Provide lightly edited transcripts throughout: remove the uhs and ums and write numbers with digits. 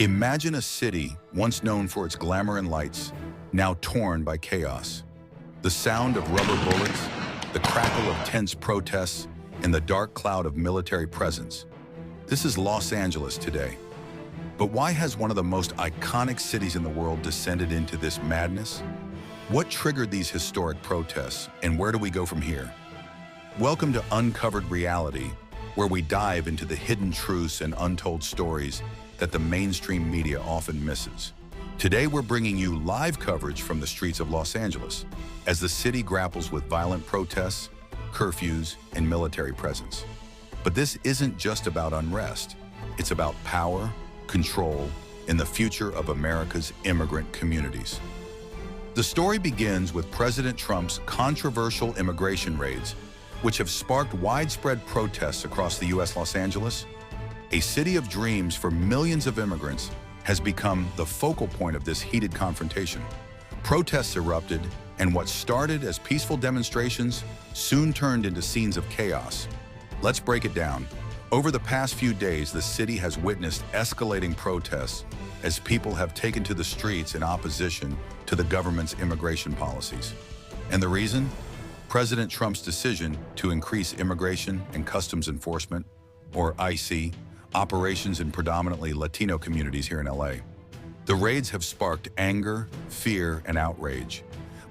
Imagine a city once known for its glamour and lights, now torn by chaos. The sound of rubber bullets, the crackle of tense protests, and the dark cloud of military presence. This is Los Angeles today. But why has one of the most iconic cities in the world descended into this madness? What triggered these historic protests, and where do we go from here? Welcome to Uncovered Reality, where we dive into the hidden truths and untold stories that the mainstream media often misses. Today, we're bringing you live coverage from the streets of Los Angeles as the city grapples with violent protests, curfews, and military presence. But this isn't just about unrest. It's about power, control, and the future of America's immigrant communities. The story begins with President Trump's controversial immigration raids, which have sparked widespread protests across the U.S. Los Angeles. A city of dreams for millions of immigrants has become the focal point of this heated confrontation. Protests erupted, and what started as peaceful demonstrations soon turned into scenes of chaos. Let's break it down. Over the past few days, the city has witnessed escalating protests as people have taken to the streets in opposition to the government's immigration policies. And the reason? President Trump's decision to increase Immigration and Customs Enforcement, or ICE, operations in predominantly Latino communities here in LA. The raids have sparked anger, fear, and outrage.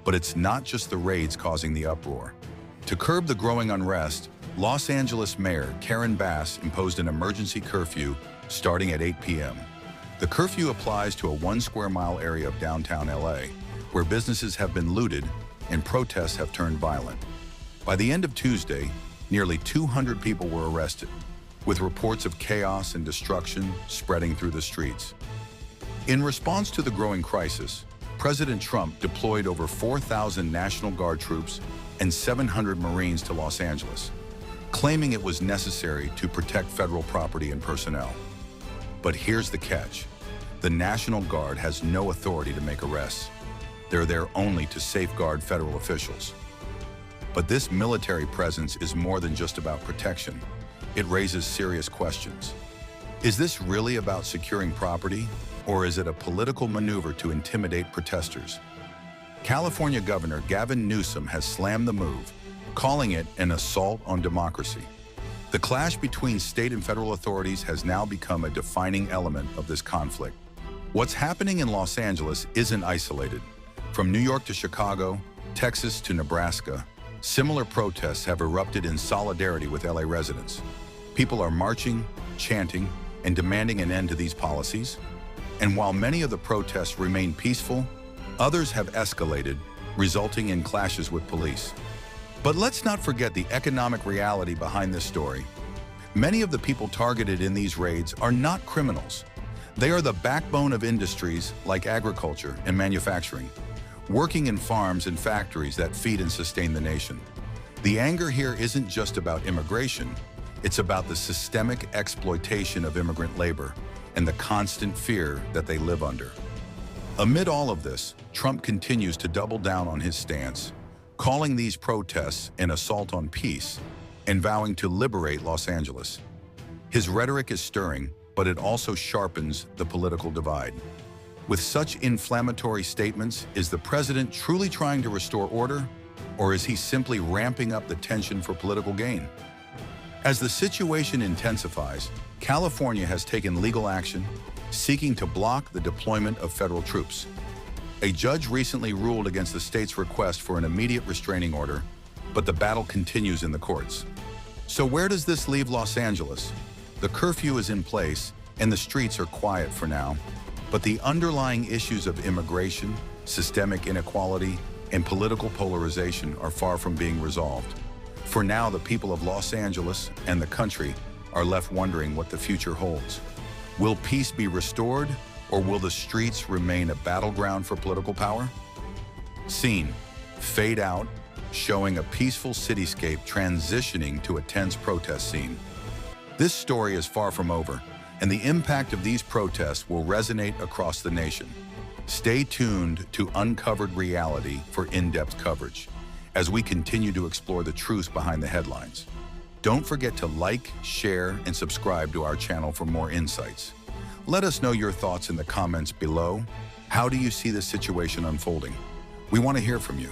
But it's not just the raids causing the uproar. To curb the growing unrest, Los Angeles Mayor Karen Bass imposed an emergency curfew starting at 8 p.m. The curfew applies to a 1 square mile area of downtown LA, where businesses have been looted and protests have turned violent. By the end of Tuesday, nearly 200 people were arrested, with reports of chaos and destruction spreading through the streets. In response to the growing crisis, President Trump deployed over 4,000 National Guard troops and 700 Marines to Los Angeles, claiming it was necessary to protect federal property and personnel. But here's the catch. The National Guard has no authority to make arrests. They're there only to safeguard federal officials. But this military presence is more than just about protection. It raises serious questions. Is this really about securing property, or is it a political maneuver to intimidate protesters? California Governor Gavin Newsom has slammed the move, calling it an assault on democracy. The clash between state and federal authorities has now become a defining element of this conflict. What's happening in Los Angeles isn't isolated. From New York to Chicago, Texas to Nebraska, similar protests have erupted in solidarity with LA residents. People are marching, chanting, and demanding an end to these policies. And while many of the protests remain peaceful, others have escalated, resulting in clashes with police. But let's not forget the economic reality behind this story. Many of the people targeted in these raids are not criminals. They are the backbone of industries like agriculture and manufacturing, working in farms and factories that feed and sustain the nation. The anger here isn't just about immigration. It's about the systemic exploitation of immigrant labor and the constant fear that they live under. Amid all of this, Trump continues to double down on his stance, calling these protests an assault on peace and vowing to liberate Los Angeles. His rhetoric is stirring, but it also sharpens the political divide. With such inflammatory statements, is the president truly trying to restore order, or is he simply ramping up the tension for political gain? As the situation intensifies, California has taken legal action, seeking to block the deployment of federal troops. A judge recently ruled against the state's request for an immediate restraining order, but the battle continues in the courts. So where does this leave Los Angeles? The curfew is in place, and the streets are quiet for now, but the underlying issues of immigration, systemic inequality, and political polarization are far from being resolved. For now, the people of Los Angeles and the country are left wondering what the future holds. Will peace be restored, or will the streets remain a battleground for political power? Scene: fade out, showing a peaceful cityscape transitioning to a tense protest scene. This story is far from over, and the impact of these protests will resonate across the nation. Stay tuned to Uncovered Reality for in-depth coverage as we continue to explore the truth behind the headlines. Don't forget to like, share, and subscribe to our channel for more insights. Let us know your thoughts in the comments below. How do you see this situation unfolding? We want to hear from you.